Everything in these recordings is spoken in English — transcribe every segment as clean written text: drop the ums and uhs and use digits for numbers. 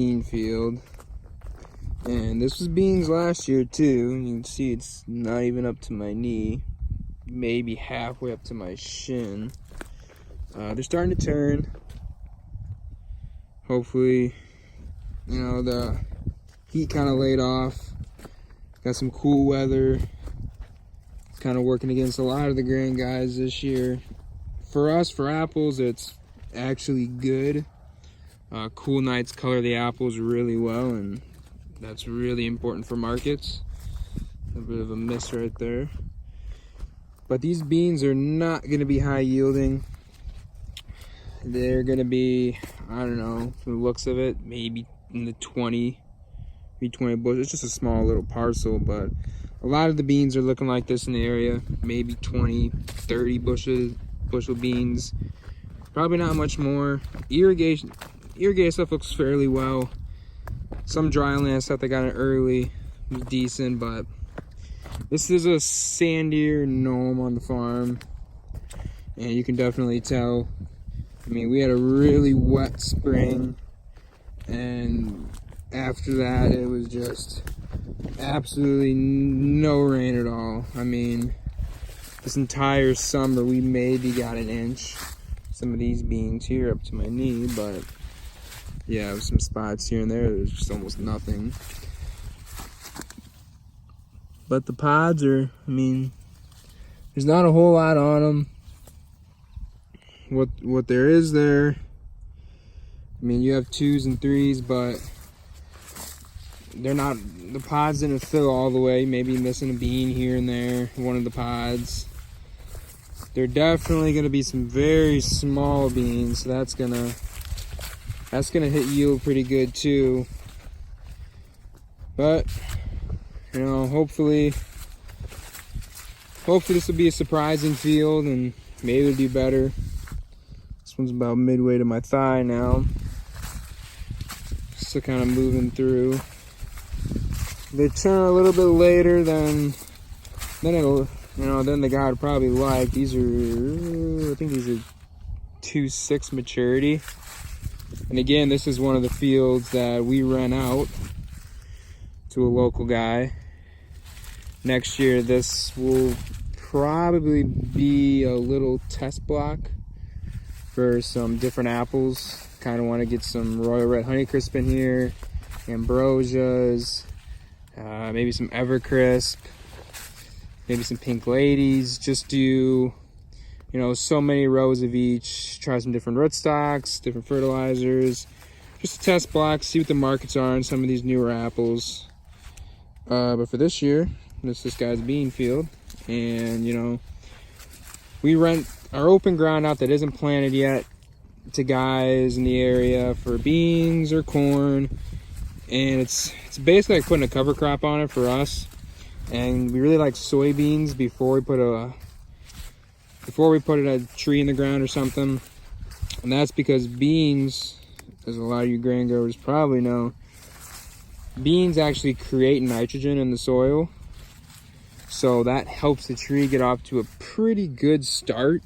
bean field, and this was beans last year too. You can see it's not even up to my knee, maybe halfway up to my shin. They're starting to turn. Hopefully, you know, the heat kind of laid off. Got some cool weather. It's kind of working against a lot of the grain guys this year. For us, for apples, it's actually good. Cool nights color the apples really well, and that's really important for markets. A bit of a miss right there. But these beans are not going to be high yielding. They're going to be, I don't know, from the looks of it, maybe in the 20 bushels. It's just a small little parcel, but a lot of the beans are looking like this in the area. Maybe 20, 30 bushel beans. Probably not much more. Irrigated stuff looks fairly well. Some dry land stuff that got it early was decent, but this is a sandier knoll on the farm, and you can definitely tell. I mean, we had a really wet spring, and after that it was just absolutely no rain at all. I mean, this entire summer we maybe got an inch. Some of these beans here up to my knee, but yeah, some spots here and there, there's just almost nothing. But the pods are, I mean, there's not a whole lot on them. What there is there, I mean, you have 2s and 3s, but they're not, the pods didn't fill all the way. Maybe missing a bean here and there, one of the pods. They're definitely going to be some very small beans, so that's gonna hit yield pretty good too. But you know, hopefully this will be a surprising field, and maybe it'll do better. This one's about midway to my thigh now, still kind of moving through. They turn a little bit later than it'll, you know, then the guy would probably like. These are, I think these are 2.6 maturity. And again, this is one of the fields that we rent out to a local guy. Next year, this will probably be a little test block for some different apples. Kind of want to get some Royal Red Honeycrisp in here, Ambrosias, maybe some Evercrisp, maybe some Pink Ladies. Just do, you know, so many rows of each. Try some different rootstocks, different fertilizers. Just a test block, see what the markets are on some of these newer apples. But for this year, this guy's bean field. And, you know, we rent our open ground out that isn't planted yet to guys in the area for beans or corn. And it's basically like putting a cover crop on it for us. And we really like soybeans before we put a tree in the ground or something. And that's because beans, as a lot of you grain growers probably know, beans actually create nitrogen in the soil. So that helps the tree get off to a pretty good start.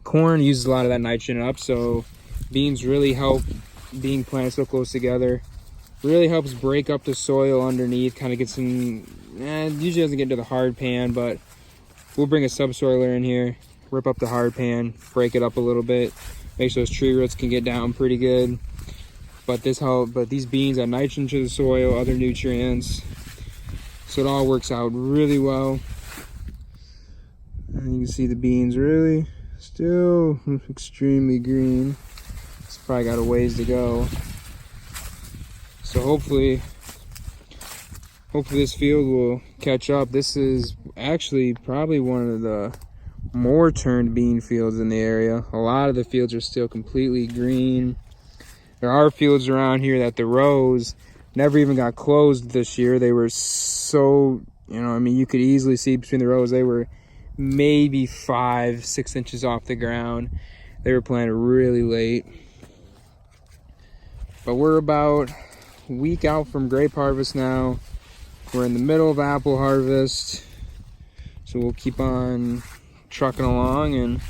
Corn uses a lot of that nitrogen up, so beans really help, being planted so close together, really helps break up the soil underneath, kind of gets in, usually doesn't get to the hard pan, but we'll bring a subsoiler in here, rip up the hard pan, break it up a little bit, make sure those tree roots can get down pretty good. But these beans add nitrogen to the soil, other nutrients, so it all works out really well. And you can see the beans really still extremely green. It's probably got a ways to go. So hopefully this field will catch up. This is actually probably one of the more turned bean fields in the area. A lot of the fields are still completely green. There are fields around here that the rows never even got closed this year. They were so, you know, I mean, you could easily see between the rows, they were maybe 5-6 inches off the ground. They were planted really late. But we're about a week out from grape harvest now. We're in the middle of apple harvest. So we'll keep on trucking along and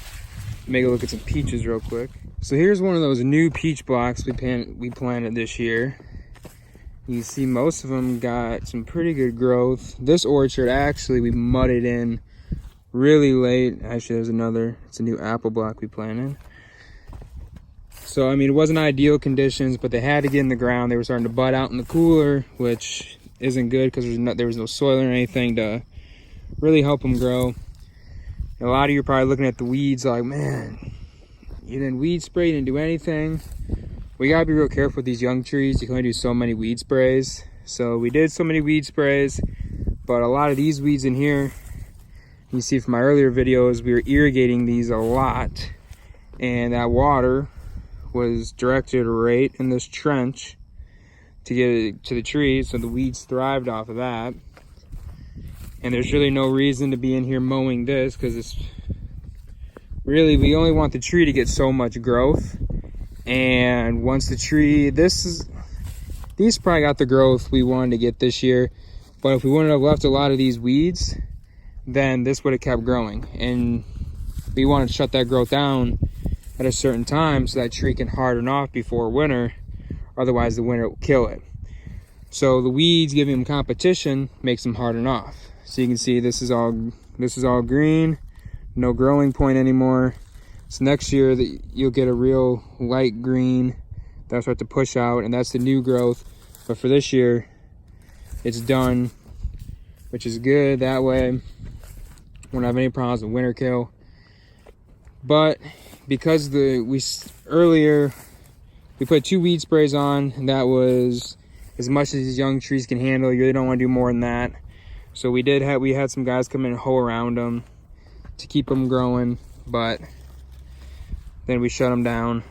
make a look at some peaches real quick. So here's one of those new peach blocks we planted this year. You see most of them got some pretty good growth. This orchard, actually, we mudded in really late. Actually, there's another, it's a new apple block we planted. So, I mean, it wasn't ideal conditions, but they had to get in the ground. They were starting to bud out in the cooler, which isn't good because there was no soil or anything to really help them grow. And a lot of you are probably looking at the weeds like, man, you didn't weed spray, you didn't do anything. We gotta be real careful with these young trees. You can only do so many weed sprays. So we did so many weed sprays, but a lot of these weeds in here, you see from my earlier videos, we were irrigating these a lot, and that water was directed right in this trench to get it to the trees, so the weeds thrived off of that. And there's really no reason to be in here mowing this, because it's really, we only want the tree to get so much growth. And once the tree, these probably got the growth we wanted to get this year, but if we wouldn't have left a lot of these weeds, then this would have kept growing. And we wanted to shut that growth down at a certain time so that tree can harden off before winter, otherwise the winter will kill it. So the weeds giving them competition makes them harden off. So you can see this is all green, no growing point anymore. So next year you'll get a real light green that'll start to push out, and that's the new growth. But for this year, it's done, which is good. That way, we won't have any problems with winter kill. But because earlier we put 2 weed sprays on, and that was as much as these young trees can handle. You really don't want to do more than that. So we had some guys come in and hoe around them to keep them growing, but then we shut them down.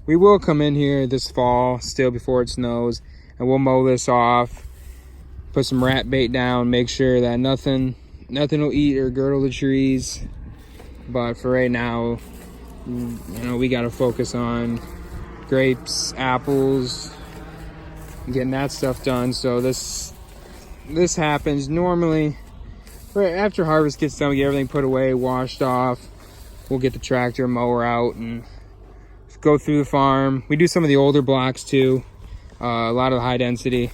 We will come in here this fall still before it snows, and we'll mow this off, put some rat bait down, make sure that nothing will eat or girdle the trees. But for right now, you know, we got to focus on grapes, apples, getting that stuff done. So this happens normally right after harvest gets done. We get everything put away, washed off. We'll get the tractor mower out and go through the farm. We do some of the older blocks too, a lot of the high density.